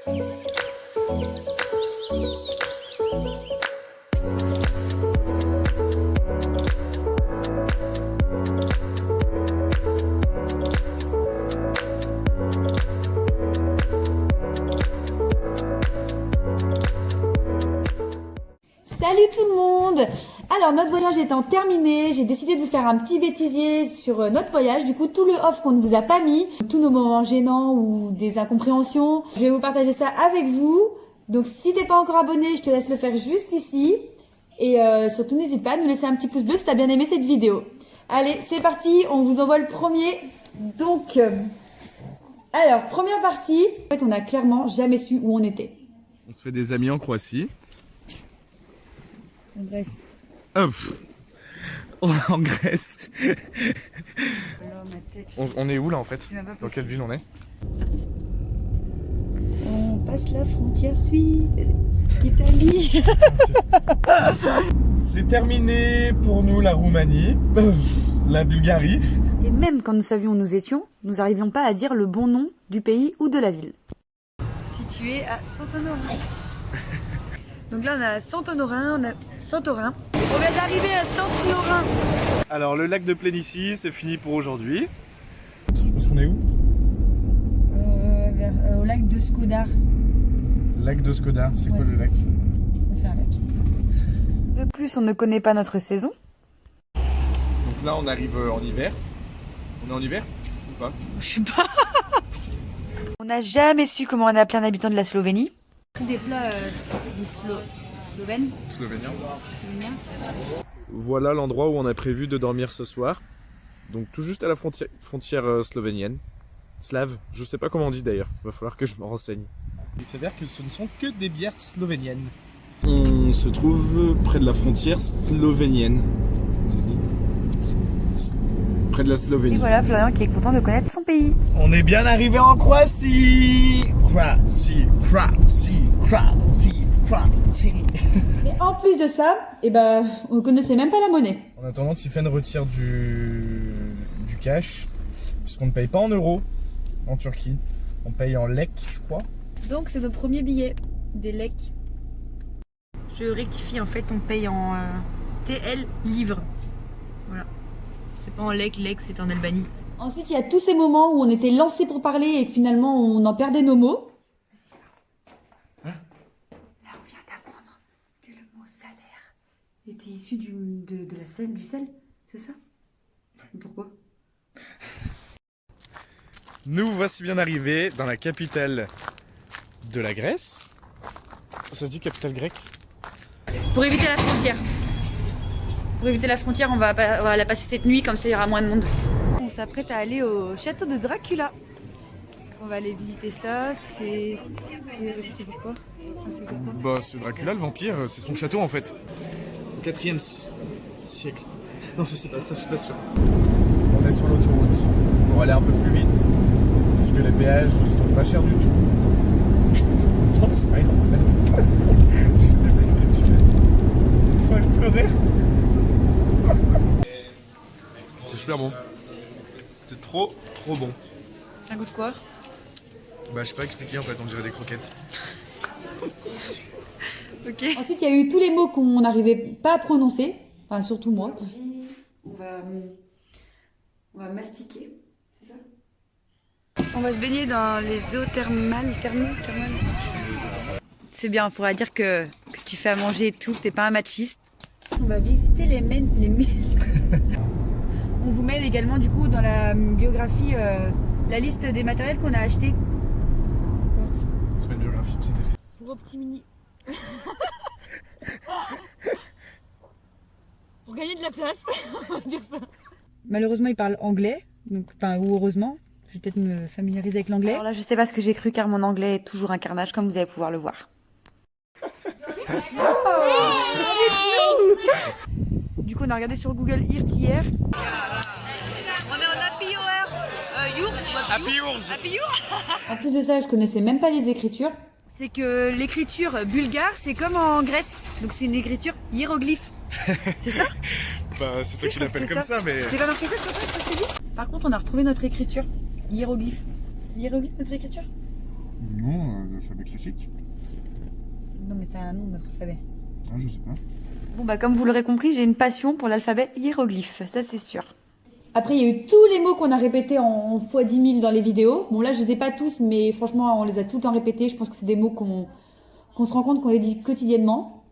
Salut tout le monde! Alors notre voyage étant terminé, j'ai décidé de vous faire un petit bêtisier sur notre voyage. Du coup, tout le off qu'on ne vous a pas mis, tous nos moments gênants ou des incompréhensions, je vais vous partager ça avec vous. Donc si t'es pas encore abonné, je te laisse le faire juste ici. Et surtout n'hésite pas à nous laisser un petit pouce bleu si t'as bien aimé cette vidéo. Allez, c'est parti, on vous envoie le premier. Donc, alors, première partie. En fait, on a clairement jamais su où on était. On se fait des amis en Croatie. En Grèce. En Grèce. On est où là en fait? Dans quelle ville on est? On passe la frontière suisse, Italie. C'est terminé pour nous la Roumanie, la Bulgarie. Et même quand nous savions où nous étions, nous n'arrivions pas à dire le bon nom du pays ou de la ville. Situé à Saint-Honorin. Donc là on a Saint-Honorin, on a Santorin. On vient d'arriver à Saint-Honorin. Alors le lac de Plénicie, c'est fini pour aujourd'hui. Je pense qu'on est où? Au lac de Skodar. Lac de Skodar, c'est quoi le lac? C'est un lac. De plus, on ne connaît pas notre saison. Donc là on arrive en hiver. On est en hiver ou pas? Je sais pas. On n'a jamais su comment on appelait un habitant de la Slovénie. Des plats slovènes. Slovénien. Voilà l'endroit où on a prévu de dormir ce soir. Donc tout juste à la frontière slovénienne. Slave, je sais pas comment on dit d'ailleurs, va falloir que je me renseigne. Il s'avère que ce ne sont que des bières slovéniennes. On se trouve près de la frontière slovénienne. Ça se dit? Près de la Slovénie. Et voilà Florian qui est content de connaître son pays. On est bien arrivé en Croatie. Croatie. Mais en plus de ça, on connaissait même pas la monnaie. En attendant, Tiffen retire du cash, puisqu'on ne paye pas en euros en Turquie. On paye en lek, je crois. Donc c'est nos premiers billets, des lek. Je rectifie, en fait, on paye en TL livres. Voilà. C'est pas en lek c'est en Albanie. Ensuite, il y a tous ces moments où on était lancés pour parler et que finalement on en perdait nos mots. Là, on vient d'apprendre que le mot salaire était issu de la selle, du sel, c'est ça? Pourquoi? Nous voici bien arrivés dans la capitale de la Grèce. Ça se dit capitale grecque? Pour éviter la frontière. Pour éviter la frontière, on va la passer cette nuit, comme ça il y aura moins de monde. On s'apprête à aller au château de Dracula. On va aller visiter ça, c'est pourquoi? Bah c'est Dracula le vampire, c'est son château en fait. Au 4e siècle. Non je sais pas, ça je suis pas sûr. On est sur l'autoroute pour aller un peu plus vite. Parce que les péages sont pas chers du tout. Non c'est rien en fait. Je suis déprimé, tu fais. J'ai envie de pleurer. C'est super bon. C'est trop bon. Ça goûte quoi? Bah je sais pas expliquer en fait, on dirait des croquettes. Ok. Ensuite il y a eu tous les mots qu'on n'arrivait pas à prononcer. Enfin surtout moi. On va mastiquer, c'est ça? On va se baigner dans les eaux thermales. C'est bien, on pourra dire que tu fais à manger et tout, t'es pas un machiste. On va visiter les On vous met également du coup dans la biographie la liste des matériels qu'on a achetés. C'est pas une biographie, c'est qu'est-ce que... Pour Optimini. Pour gagner de la place, on va dire ça. Malheureusement, il parle anglais, donc, ou heureusement. Je vais peut-être me familiariser avec l'anglais. Alors là, je sais pas ce que j'ai cru car mon anglais est toujours un carnage, comme vous allez pouvoir le voir. Du coup, on a regardé sur Google Earth hier. On est en Happy Hours. En plus de ça, je connaissais même pas les écritures. C'est que l'écriture bulgare, c'est comme en Grèce. Donc c'est une écriture hiéroglyphe. C'est ça? Bah, c'est toi qui l'appelles comme ça, mais... J'ai pas marqué ça sur toi, ce que je t'ai dit? Par contre, on a retrouvé notre écriture. Hiéroglyphe. C'est hiéroglyphe notre écriture? Non, l'alphabet classique. Non mais c'est un nom, notre alphabet. Ah, je sais pas. Bon bah comme vous l'aurez compris, j'ai une passion pour l'alphabet hiéroglyphe, ça c'est sûr. Après il y a eu tous les mots qu'on a répétés en fois 10 000 dans les vidéos. Bon là je les ai pas tous, mais franchement on les a tout le temps répétés. Je pense que c'est des mots qu'on se rend compte qu'on les dit quotidiennement.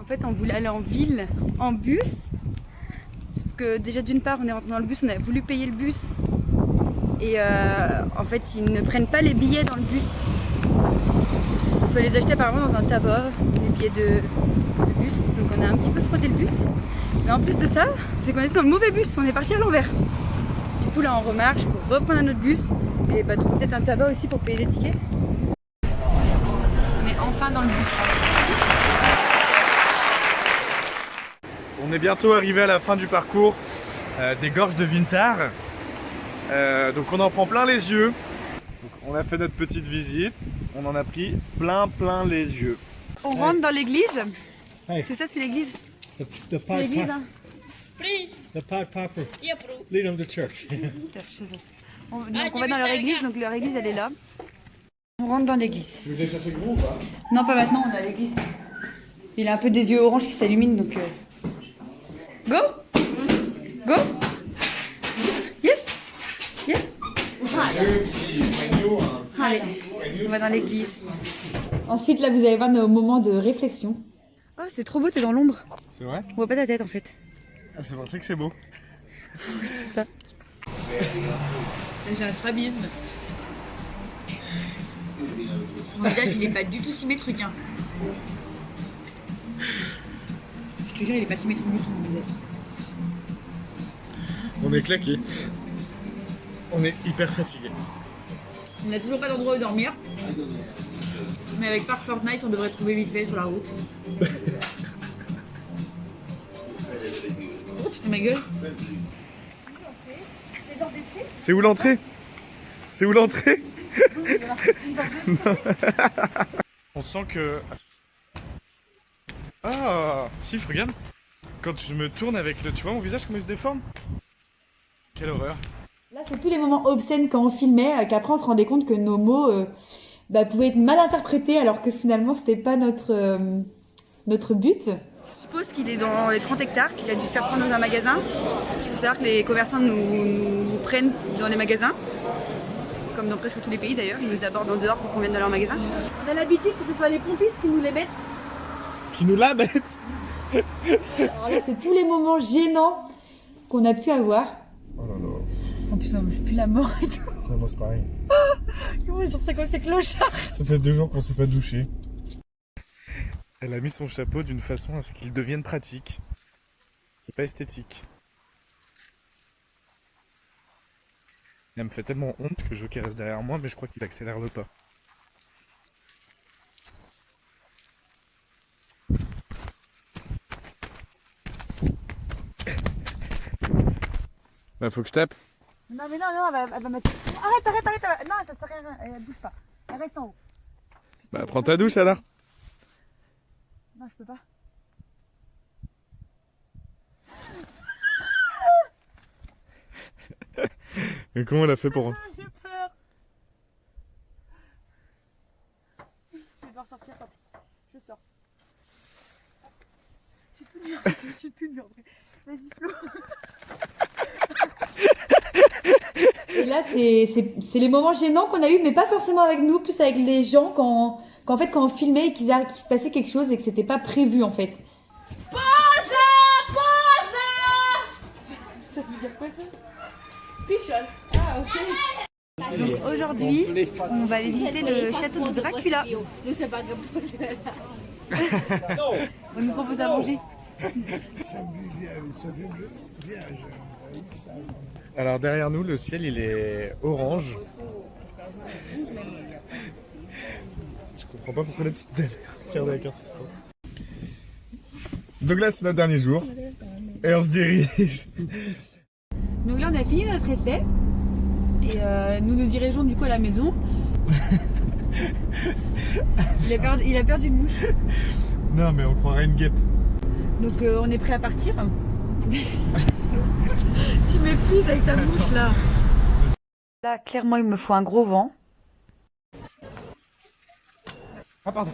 En fait on voulait aller en ville en bus. Sauf que déjà d'une part on est rentré dans le bus, on a voulu payer le bus. Et en fait ils ne prennent pas les billets dans le bus. Il faut les acheter apparemment dans un tabac, les billets de bus. Donc on a un petit peu fraudé le bus. Mais en plus de ça, c'est qu'on était dans le mauvais bus, on est parti à l'envers. Du coup là on remarche pour reprendre un autre bus et bah, trouver peut-être un tabac aussi pour payer les tickets. On est enfin dans le bus. On est bientôt arrivé à la fin du parcours des gorges de Vintar. Donc on en prend plein les yeux. Donc, on a fait notre petite visite, on en a pris plein les yeux. On rentre dans l'église. C'est ça, c'est l'église. The C'est Pied l'église, Piper. hein. The Pied Piper. Yeah, bro. Leader of the church. Donc on va dans leur église, donc leur église elle est là. On rentre dans l'église. Tu veux que j'aille chercher gros ou pas? Non, pas maintenant, on est à l'église. Il a un peu des yeux orange qui s'alluminent, donc... Go! Go! Yes! Yes! Allez, on va dans l'église. Ensuite, là, vous allez voir nos moments de réflexion. Oh, c'est trop beau, t'es dans l'ombre. C'est vrai? On voit pas ta tête, en fait. Ah, c'est pour ça que c'est beau. C'est ça. J'ai un strabisme. Mon visage, il est pas du tout symétrique, hein. Je te jure, il est pas symétrique du tout, mon visage. On est claqué. On est hyper fatigué. On n'a toujours pas d'endroit où dormir. Mais avec Park Fortnite, on devrait trouver vite fait sur la route. Oh, tu te ma gueule. C'est où l'entrée? C'est où l'entrée? On sent que... Ah, si, regarde. Quand je me tourne avec le... Tu vois mon visage comment il se déforme? Quelle horreur. Là, c'est tous les moments obscènes quand on filmait, qu'après on se rendait compte que nos mots pouvaient être mal interprétés alors que finalement c'était pas notre but. Je suppose qu'il est dans les 30 hectares, qu'il a dû se faire prendre dans un magasin. Il faut savoir que les commerçants nous prennent dans les magasins, comme dans presque tous les pays d'ailleurs, ils nous abordent en dehors pour qu'on vienne dans leur magasin. On a l'habitude que ce soit les pompistes qui nous les mettent. Qui nous la mettent. Alors là, c'est tous les moments gênants qu'on a pu avoir. Oh là là. En plus, on ne plus la mort et tout. Ouais, moi c'est pareil. Comment ils sont ça comme ces clochards? Ça fait 2 jours qu'on s'est pas douché. Elle a mis son chapeau d'une façon à ce qu'il devienne pratique et pas esthétique. Elle me fait tellement honte que je veux qu'elle reste derrière moi, mais je crois qu'il accélère le pas. Bah faut que je tape. Non, mais non, elle va mettre. Arrête. Non, ça sert à rien. Elle bouge pas. Elle reste en haut. Bah prends ta douche alors. Non, je peux pas. Mais comment elle a fait pour... J'ai peur. Je vais devoir sortir, tant pis. Je sors. Je suis toute nue. Vas-y, Flo. Et là, c'est les moments gênants qu'on a eu, mais pas forcément avec nous, plus avec les gens quand on filmait et qu'il se passait quelque chose et que c'était pas prévu en fait. Pause! Ça veut dire quoi ça? Picture. Ah, ok. Donc aujourd'hui, on va aller visiter le château de Dracula. Je sais pas comment c'est là. On nous propose à manger. Alors derrière nous, le ciel il est orange. Je comprends pas pourquoi la petite dame regarde avec insistance. Donc là c'est notre dernier jour et on se dirige. Donc là on a fini notre essai et nous nous dirigeons du coup à la maison. Il a perdu une mouche. Non mais on croirait une guêpe. Donc on est prêt à partir. Tu m'épuises avec ta bouche là. Là clairement il me faut un gros vent. Ah pardon.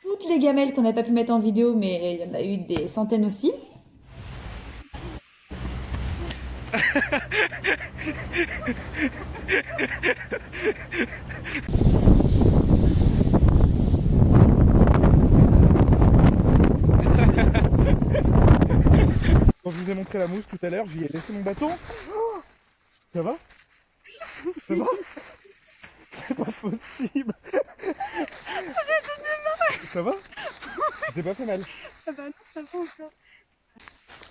Toutes les gamelles qu'on n'a pas pu mettre en vidéo, mais il y en a eu des centaines aussi. Quand je vous ai montré la mousse tout à l'heure, j'y ai laissé mon bâton. Oh, ça va? Ça va? C'est pas possible. Ça va? Tu t'es pas fait mal? Ah bah non, ça va encore.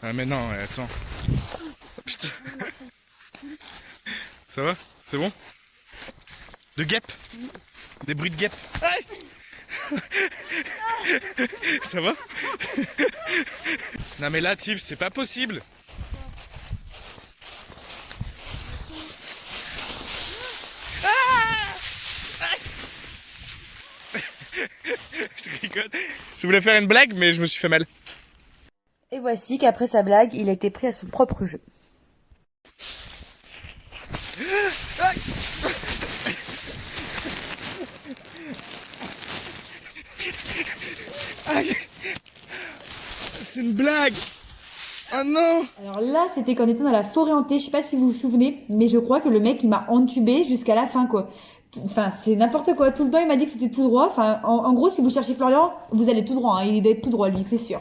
Ah mais non, attends. Putain. Ça va? C'est bon? De guêpe? Des bruits de guêpe? Ça va? Non mais là, Tiff, c'est pas possible. Je rigole. Je voulais faire une blague, mais je me suis fait mal. Et voici qu'après sa blague, il a été pris à son propre jeu. C'est une blague. Oh non. Alors là, c'était quand on était dans la forêt hantée, je sais pas si vous vous souvenez, mais je crois que le mec, il m'a entubé jusqu'à la fin, quoi. Enfin, c'est n'importe quoi. Tout le temps, il m'a dit que c'était tout droit. Enfin, en gros, si vous cherchez Florian, vous allez tout droit, hein. Il doit être tout droit, lui, c'est sûr.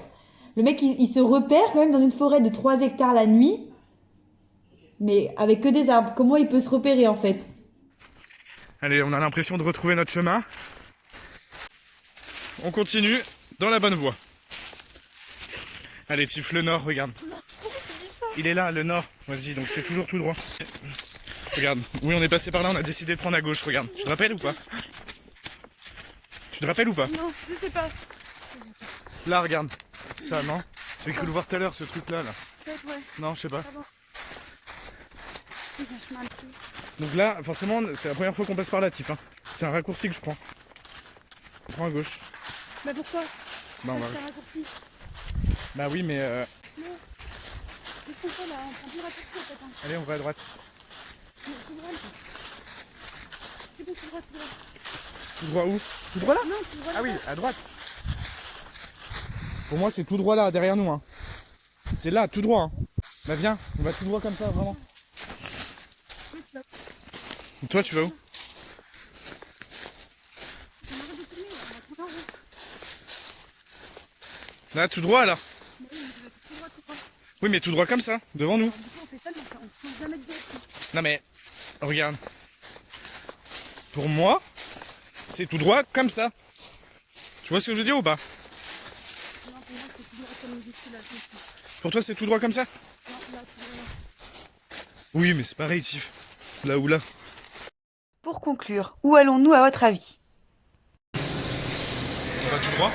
Le mec, il se repère quand même dans une forêt de 3 hectares la nuit, mais avec que des arbres. Comment il peut se repérer, en fait? Allez, on a l'impression de retrouver notre chemin. On continue dans la bonne voie. Allez, Tiff, le nord, regarde. Il est là, le nord. Vas-y, donc c'est toujours tout droit. Regarde, oui, on est passé par là, on a décidé de prendre à gauche, regarde. Tu te rappelles ou pas? Tu te rappelles ou pas? Non, je sais pas. Là, regarde. Ça, non? J'ai cru le voir tout à l'heure, ce truc-là, là. Peut-être, ouais. Non, je sais pas. Pardon. C'est vachement un peu. Donc là, forcément, c'est la première fois qu'on passe par là, Tiff. Hein. C'est un raccourci que je prends. On prend à gauche. Bah pourquoi? Bah, on va... C'est un raccourci. Bah oui, mais... Qu'est-ce qu'on fait là? On prend plus le raccourci en fait. Hein. Allez, on va à droite. Non, tout droit là. C'est bon, tout droit, tout droit. Tout droit où? Tout droit là? Non, tout droit là. Ah oui, à droite. Pour moi, c'est tout droit là, derrière nous. Hein. C'est là, tout droit. Hein. Bah viens, on va tout droit comme ça, vraiment. Et toi, tu vas où? Là, tout droit là. Oui, mais tout droit comme ça, devant nous. On fait ça, mais on change jamais de direction. Non mais, regarde. Pour moi, c'est tout droit comme ça. Tu vois ce que je veux dire ou pas? Non, pour moi, c'est tout droit comme ici là. Pour toi, c'est tout droit comme ça? Non, là, tout droit là. Oui, mais c'est pareil, Tiff. Là ou là. Pour conclure, où allons-nous à votre avis? On va tout droit?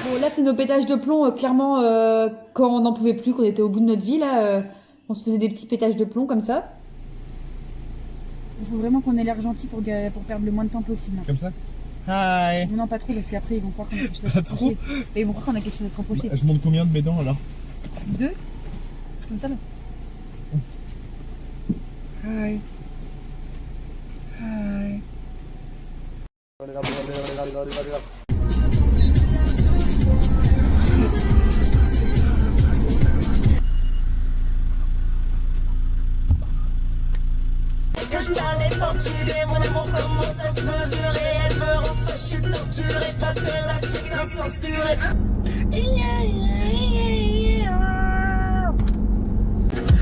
Bon, là, c'est nos pétages de plomb. Clairement, quand on n'en pouvait plus, qu'on était au bout de notre vie, là, on se faisait des petits pétages de plomb comme ça. Il faut vraiment qu'on ait l'air gentil pour perdre le moins de temps possible. Comme ça? Hi. Non, pas trop, parce qu'après, ils vont croire qu'on a quelque chose à se Pas reprocher. trop. Mais ils vont croire qu'on a quelque chose à se reprocher. Je monte combien de mes dents alors? 2. Comme ça, là. Hi. Hi. Que je parlais portugais, mon amour commence à se mesurer. Elle me rend folle, je suis torturé parce que la suite c'est censuré.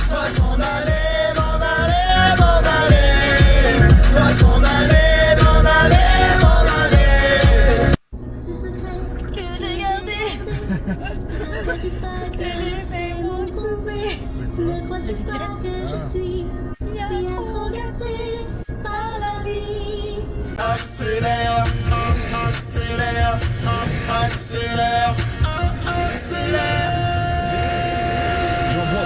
Toi t'en allais, m'en allais, m'en allais. Toi t'en allais, m'en allais, m'en allais. Tous ces secrets Que j'ai gardé, ne crois-tu pas que les faits m'ont prouvé. ne crois-tu pas que je suis bien trop gâtée par la vie? Accélère, accélère, accélère, accélère. J'envoie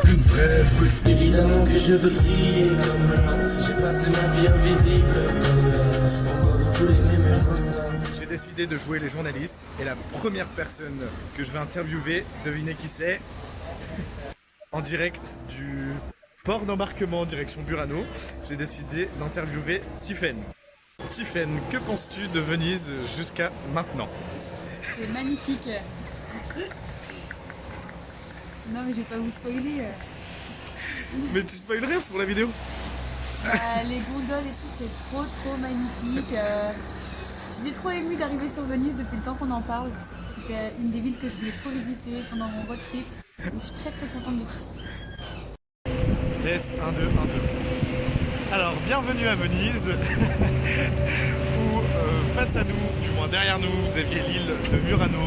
plus qu'une vraie brute. Évidemment que je veux briller comme l'or. J'ai passé ma vie invisible comme l'or. Pourquoi vous voulez m'aimer maintenant? J'ai décidé de jouer les journalistes et la première personne que je vais interviewer, devinez qui c'est? En direct du Port d'embarquement direction Burano, j'ai décidé d'interviewer Tiffaine. Tiffaine, que penses-tu de Venise jusqu'à maintenant? C'est magnifique. Non mais je vais pas vous spoiler. Mais tu spoiles rien, c'est pour la vidéo. Les gondoles et tout, c'est trop magnifique. J'étais trop émue d'arriver sur Venise depuis le temps qu'on en parle. C'était une des villes que je voulais trop visiter pendant mon road trip. Donc, je suis très contente d'être ici. Test 1, 2, 1, 2. Alors, bienvenue à Venise, où face à nous, du moins derrière nous, vous aviez l'île de Murano.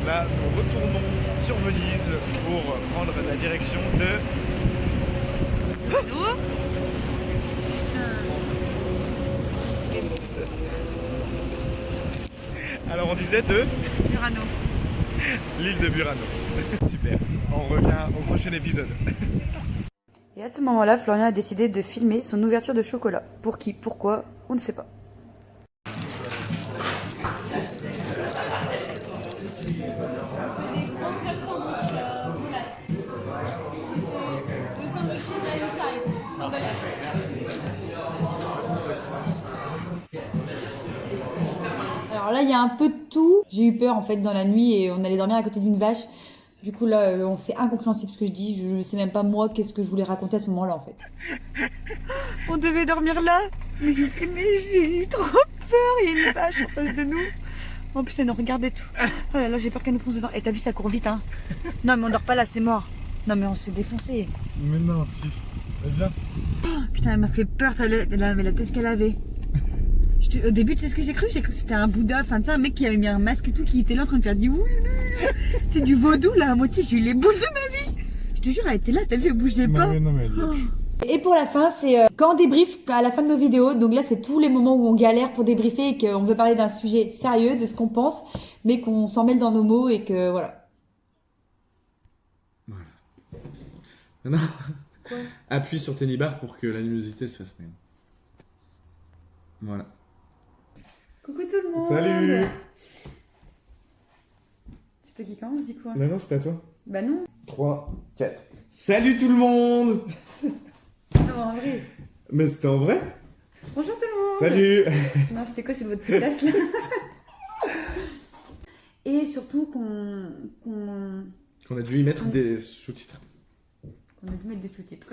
Là, nous retournons sur Venise pour prendre la direction de... Alors on disait de Murano. L'île de Murano. Super, on revient au prochain épisode. Et à ce moment-là, Florian a décidé de filmer son ouverture de chocolat. Pour qui? Pourquoi? On ne sait pas. Alors là, il y a un peu de tout. J'ai eu peur en fait dans la nuit et on allait dormir à côté d'une vache. Du coup là, c'est incompréhensible ce que je dis. Je sais même pas moi qu'est-ce que je voulais raconter à ce moment-là en fait. On devait dormir là, mais j'ai eu trop peur. Il y a une vache en face de nous. En plus, elle nous regardait tout. Oh là là, j'ai peur qu'elle nous fonce dedans. Et t'as vu, ça court vite, hein. Non, mais on dort pas là, c'est mort. Non, mais on se fait défoncer. Mais non, Tif, viens. Oh, putain, elle m'a fait peur. Elle avait la tête qu'elle avait. Au début, tu sais ce que j'ai cru? J'ai cru que c'était un Bouddha, enfin, tu sais, un mec qui avait mis un masque et tout, qui était là en train de faire du ouh. C'est du vaudou là, à moitié. J'ai eu les boules de ma vie. Je te jure, elle était là, t'as vu, elle bougeait pas. Non, mais Et pour la fin, c'est quand on débriefe à la fin de nos vidéos. Donc là, c'est tous les moments où on galère pour débriefer et qu'on veut parler d'un sujet sérieux, de ce qu'on pense, mais qu'on s'en mêle dans nos mots et que voilà. Non. Quoi? Appuie sur tes nibards pour que la luminosité se fasse même. Voilà. Coucou tout le monde. Salut. C'est toi qui commence, dis quoi? Non, c'était à toi. Bah non. 3, 4. Salut tout le monde. Non, en vrai. Mais c'était en vrai? Bonjour tout le monde. Salut. Non, c'était quoi? C'est votre podcast là. Et surtout qu'on a dû y mettre des sous-titres. Qu'on a dû mettre des sous-titres.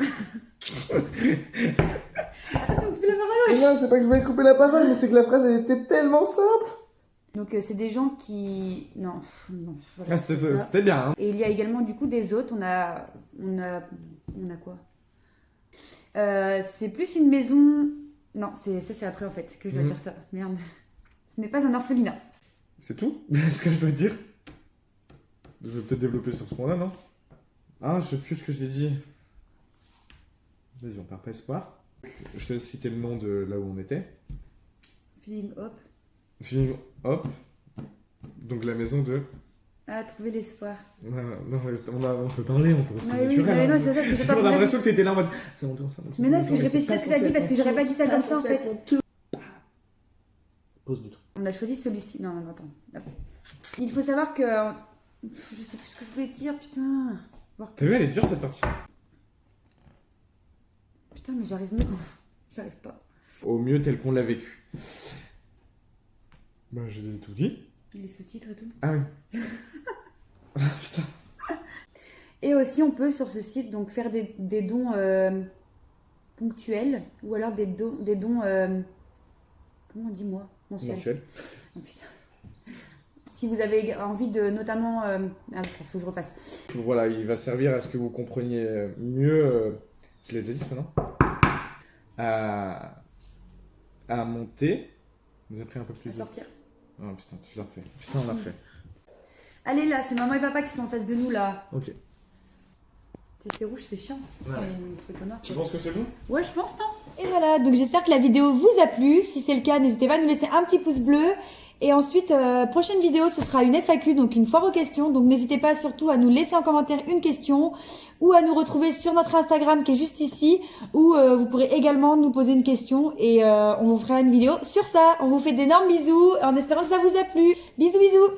Attends, on fait la parole. Non, c'est pas que je voulais couper la parole, mais c'est que la phrase elle était tellement simple. Donc c'est des gens qui... Non. Ah, c'était bien. Hein. Et il y a également du coup des hôtes. On a quoi? C'est plus une maison... Non, c'est après en fait que je dois dire ça. Merde. Ce n'est pas un orphelinat. C'est tout? Ce que je dois dire? Je vais peut-être développer sur ce point-là, non? Ah, je sais plus ce que j'ai dit. Vas-y, on part pas espoir. Je te laisse citer le nom de là où on était. Feeling Hop. Feeling Hop. Donc la maison de... Ah, trouver l'espoir. Non, on peut parler, on peut rester naturel. Mais non, c'est ça, parce que j'ai pas On a l'impression que t'étais là en mode... C'est mon tour, c'est mon tour. Mais non, parce que je réfléchissais à ce que t'as dit, parce que j'aurais pas dit ça comme ça en fait. Pause du tout. On a choisi celui-ci. Non, attends. Il faut savoir que... Je sais plus ce que je voulais dire, putain. T'as vu, elle est dure cette partie. Putain, mais j'arrive pas. Au mieux tel qu'on l'a vécu. Bah, j'ai tout dit. Les sous-titres et tout. Ah oui. Ah, putain. Et aussi, on peut sur ce site donc faire des dons ponctuels ou alors des dons comment on dit moi? Mensuels. Oh, putain. Si vous avez envie de notamment... faut que je refasse. Voilà, il va servir à ce que vous compreniez mieux... je l'ai déjà dit ça, non? À monter. Vous avez pris un peu plus À sortir. Oh putain, tu l'as fait. Putain, on l'a fait. Allez là, c'est maman et papa qui sont en face de nous là. Ok. C'est rouge, c'est chiant. Ouais. Tu penses que c'est bon? Ouais, je pense pas. Et voilà, donc j'espère que la vidéo vous a plu. Si c'est le cas, n'hésitez pas à nous laisser un petit pouce bleu. Et ensuite, prochaine vidéo, ce sera une FAQ, donc une foire aux questions. Donc n'hésitez pas surtout à nous laisser en commentaire une question ou à nous retrouver sur notre Instagram qui est juste ici, où vous pourrez également nous poser une question et on vous fera une vidéo sur ça. On vous fait d'énormes bisous en espérant que ça vous a plu. Bisous, bisous.